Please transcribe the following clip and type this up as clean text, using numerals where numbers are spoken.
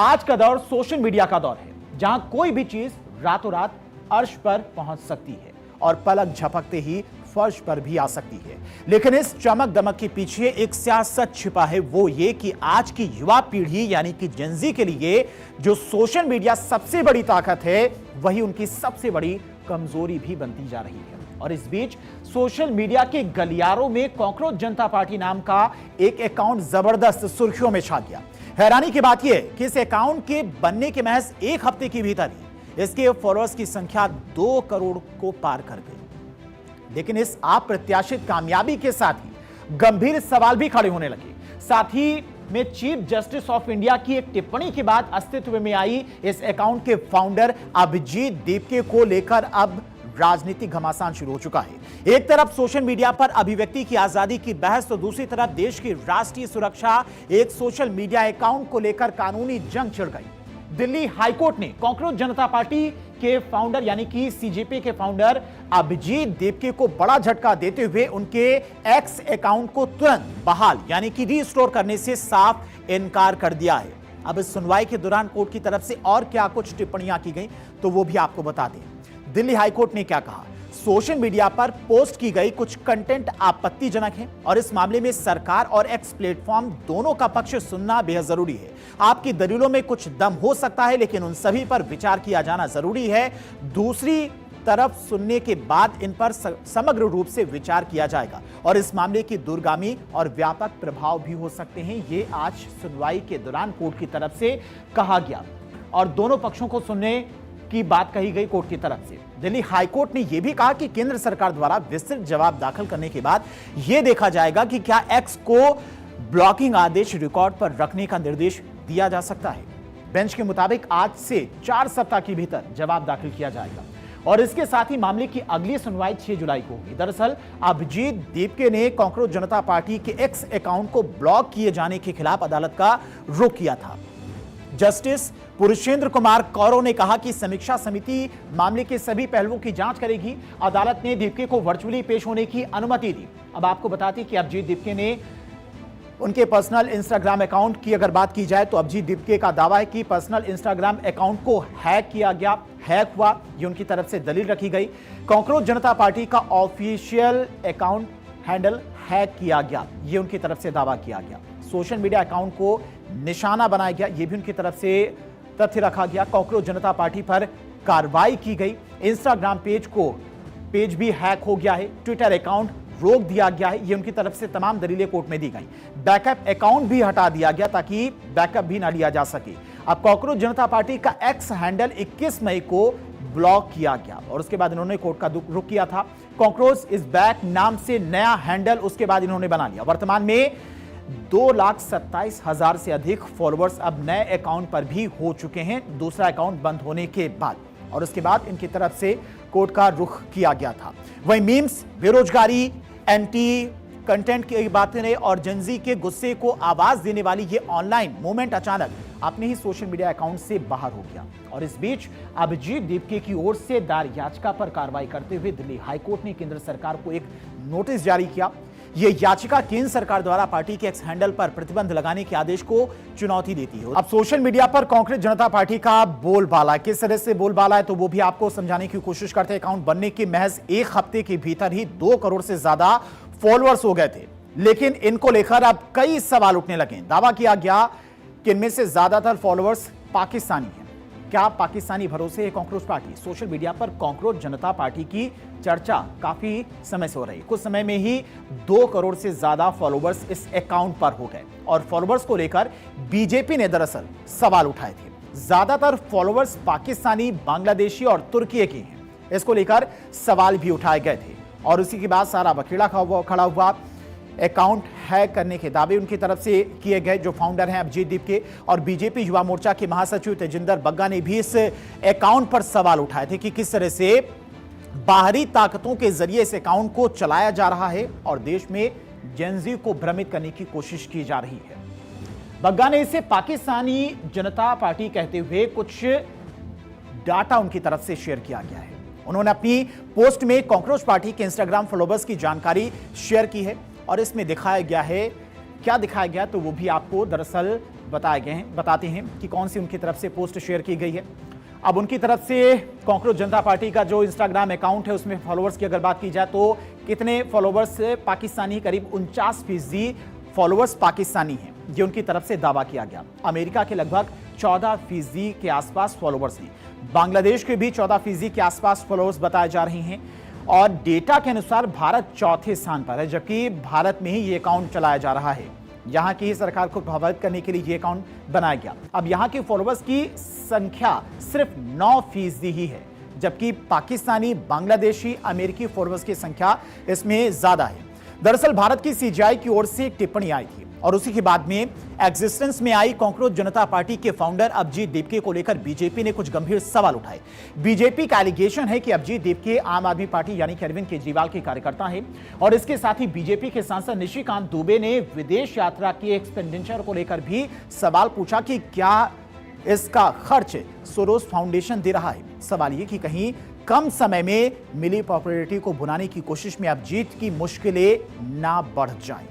आज का दौर सोशल मीडिया का दौर है, जहां कोई भी चीज रातों रात अर्श पर पहुंच सकती है और पलक झपकते ही फर्श पर भी आ सकती है। लेकिन इस चमक दमक के पीछे एक सियासत छिपा है, वो ये कि आज की युवा पीढ़ी यानी कि जेनजी के लिए जो सोशल मीडिया सबसे बड़ी ताकत है, वही उनकी सबसे बड़ी कमजोरी भी बनती जा रही है। और इस बीच सोशल मीडिया के गलियारों में कॉकरोच जनता पार्टी नाम का एक अकाउंट जबरदस्त सुर्खियों में छा गया। हैरानी की बात यह कि इस अकाउंट के बनने के महज एक हफ्ते के भीतर ही इसके फॉलोअर्स की संख्या 2 करोड़ को पार कर गई। लेकिन इस अप्रत्याशित कामयाबी के साथ ही गंभीर सवाल भी खड़े होने लगे। साथ ही में चीफ जस्टिस ऑफ इंडिया की एक टिप्पणी के बाद अस्तित्व में आई इस अकाउंट के फाउंडर अभिजीत दीपके को लेकर अब राजनीतिक घमासान शुरू हो चुका है। एक तरफ सोशल मीडिया पर अभिव्यक्ति की आजादी की बहस, तो दूसरी तरफ देश की राष्ट्रीय सुरक्षा एक सोशल मीडिया अकाउंट को लेकर कानूनी जंग छिड़ गई। दिल्ली हाईकोर्ट ने कॉकरोच जनता पार्टी के फाउंडर यानी कि सीजेपी के फाउंडर अभिजीत दीपके को बड़ा झटका देते हुए उनके एक्स अकाउंट को तुरंत बहाल यानी कि रीस्टोर करने से साफ इनकार कर दिया है। अब इस सुनवाई के दौरान कोर्ट की तरफ से और क्या कुछ टिप्पणियां की गई, तो वो भी आपको बता दें। दिल्ली हाईकोर्ट ने क्या कहा? सोशल मीडिया पर पोस्ट की गई कुछ कंटेंट आपत्तिजनक है और इस मामले में सरकार और एक्स प्लेटफॉर्म दोनों का पक्ष सुनना बेहद जरूरी है। आपकी दलीलों में कुछ दम हो सकता है, लेकिन उन सभी पर विचार किया जाना जरूरी है। दूसरी तरफ सुनने के बाद इन पर समग्र रूप से विचार किया जाएगा और इस मामले की दूरगामी और व्यापक प्रभाव भी हो सकते हैं। ये आज सुनवाई के दौरान कोर्ट की तरफ से कहा गया और दोनों पक्षों को सुनने की बात कही गई कोर्ट की तरफ से। दिल्ली हाईकोर्ट ने यह भी कहा कि केंद्र सरकार द्वारा विस्तृत जवाब दाखिल करने के बाद यह देखा जाएगा कि क्या एक्स को ब्लॉकिंग आदेश रिकॉर्ड पर रखने का निर्देश दिया जा सकता है। बेंच के मुताबिक आज से 4 सप्ताह के भीतर जवाब दाखिल किया जाएगा और इसके साथ ही मामले की अगली सुनवाई 6 जुलाई को होगी। दरअसल अभिजीत दीपके ने कॉकरोच जनता पार्टी के एक्स अकाउंट को ब्लॉक किए जाने के खिलाफ अदालत का रुख किया था। जस्टिस पुरुषेंद्र कुमार कौरव ने कहा कि समीक्षा समिति मामले के सभी पहलुओं की जांच करेगी। अदालत ने दीपके को वर्चुअली पेश होने की अनुमति दी। अब आपको बताते कि अभिजीत दीपके ने उनके पर्सनल इंस्टाग्राम अकाउंट की अगर बात की जाए तो अभिजीत दीपके का दावा है कि पर्सनल इंस्टाग्राम अकाउंट को हैक किया गया, हैक हुआ, ये उनकी तरफ से दलील रखी गई। कॉकरोच जनता पार्टी का ऑफिशियल अकाउंट हैंडल हैक किया गया, ये उनकी तरफ से दावा किया गया। सोशल मीडिया अकाउंट को निशाना बनाया गया, यह भी उनकी तरफ से तथ्य रखा गया। कॉकरोच जनता पार्टी पर कार्रवाई की गई। इंस्टाग्राम पेज भी हैक हो गया है। ट्विटर अकाउंट रोक दिया गया है, यह उनकी तरफ से तमाम दलीलें कोर्ट में दी गई। बैकअप अकाउंट भी हटा दिया गया ताकि बैकअप भी ना लिया जा सके। अब कॉकरोच जनता पार्टी का एक्स हैंडल 21 मई को ब्लॉक किया गया और उसके बाद इन्होंने कोर्ट का रुख किया था। कॉकरोच इज बैक नाम से नया हैंडल उसके बाद इन्होंने बना लिया। वर्तमान में 2,27,000 से अधिक फॉलोअर्स अब नए अकाउंट पर भी हो चुके हैं, दूसरा अकाउंट बंद होने के बाद। और उसके बाद इनकी तरफ से कोर्ट का रुख किया गया था। वहीं मीम्स, बेरोजगारी, एंटी कंटेंट की बातें और जेनजी के गुस्से को आवाज देने वाली ये ऑनलाइन मूवमेंट अचानक अपने ही सोशल मीडिया अकाउंट से बाहर हो गया। और इस बीच अभिजीत दीपके की ओर से दायर याचिका पर कार्रवाई करते हुए दिल्ली हाईकोर्ट ने केंद्र सरकार को एक नोटिस जारी किया। यह याचिका केंद्र सरकार द्वारा पार्टी के एक्स हैंडल पर प्रतिबंध लगाने के आदेश को चुनौती देती है। अब सोशल मीडिया पर कॉकरोच जनता पार्टी का बोलबाला किस तरह से बोलबाला है, तो वो भी आपको समझाने की कोशिश करते हैं। अकाउंट बनने के महज एक हफ्ते के भीतर ही 2 करोड़ से ज्यादा फॉलोअर्स हो गए थे, लेकिन इनको लेकर अब कई सवाल उठने लगे। दावा किया गया कि इनमें से ज्यादातर फॉलोअर्स पाकिस्तानी हैं। क्या पाकिस्तानी भरोसे है कॉकरोच पार्टी? सोशल मीडिया पर कॉकरोच जनता पार्टी की चर्चा काफी समय से हो रही। कुछ समय में ही 2 करोड़ से ज्यादा फॉलोअर्स इस अकाउंट पर हो गए और फॉलोअर्स को लेकर बीजेपी ने दरअसल सवाल उठाए थे। ज्यादातर फॉलोअर्स पाकिस्तानी, बांग्लादेशी और तुर्की के हैं। इसको लेकर सवाल भी उठाए गए थे और उसी के बाद सारा बखेड़ा खड़ा हुआ। अकाउंट हैक करने के दावे उनकी तरफ से किए गए। जो फाउंडर हैं अभिजीत दीपके और बीजेपी युवा मोर्चा के महासचिव तेजिंदर बग्गा ने भी इस अकाउंट पर सवाल उठाए थे कि किस तरह से बाहरी ताकतों के जरिए इस अकाउंट को चलाया जा रहा है और देश में जेनजी को भ्रमित करने की कोशिश की जा रही है। बग्गा ने इसे पाकिस्तानी जनता पार्टी कहते हुए कुछ डाटा उनकी तरफ से शेयर किया गया है। उन्होंने अपनी पोस्ट में कॉकरोच पार्टी के इंस्टाग्राम फॉलोअर्स की जानकारी शेयर की है और इसमें दिखाया गया है, क्या दिखाया गया तो वो भी आपको दरअसल बताते हैं कि कौन सी उनकी तरफ से पोस्ट शेयर की गई है। अब उनकी तरफ से कॉकरोच जनता पार्टी का जो इंस्टाग्राम अकाउंट है उसमें फॉलोअर्स की अगर बात की जाए तो कितने फॉलोअर्स पाकिस्तानी, करीब 49% फॉलोअर्स पाकिस्तानी हैं, ये उनकी तरफ से दावा किया गया। अमेरिका के लगभग 14% के आसपास फॉलोअर्स हैं। बांग्लादेश के भी 14% के आसपास फॉलोअर्स बताए जा रहे हैं और डेटा के अनुसार भारत चौथे स्थान पर है, जबकि भारत में ही ये अकाउंट चलाया जा रहा है। यहां की सरकार को प्रभावित करने के लिए ये अकाउंट बनाया गया। अब यहां के फॉलोअर्स की संख्या सिर्फ 9% ही है, जबकि पाकिस्तानी, बांग्लादेशी, अमेरिकी फॉलोअर्स की संख्या इसमें ज्यादा है। दरअसल भारत की सीजीआई की ओर से एक टिप्पणी आई थी और उसी के बाद में एग्जिस्टेंस में आई कॉकरोच जनता पार्टी के फाउंडर अभिजीत देवके को लेकर बीजेपी ने कुछ गंभीर सवाल उठाए। बीजेपी का एलिगेशन है कि अभिजीत देवके आम आदमी पार्टी यानी कि अरविंद केजरीवाल के कार्यकर्ता हैं और इसके साथ ही बीजेपी के सांसद निशिकांत दुबे ने विदेश यात्रा के एक्सपेंडिचर को लेकर भी सवाल पूछा कि क्या इसका खर्च सोरोस फाउंडेशन दे रहा है। सवाल ये कि कहीं कम समय में मिली पॉपुलैरिटी को भुनाने की कोशिश में अभिजीत की मुश्किलें ना बढ़ जाएं।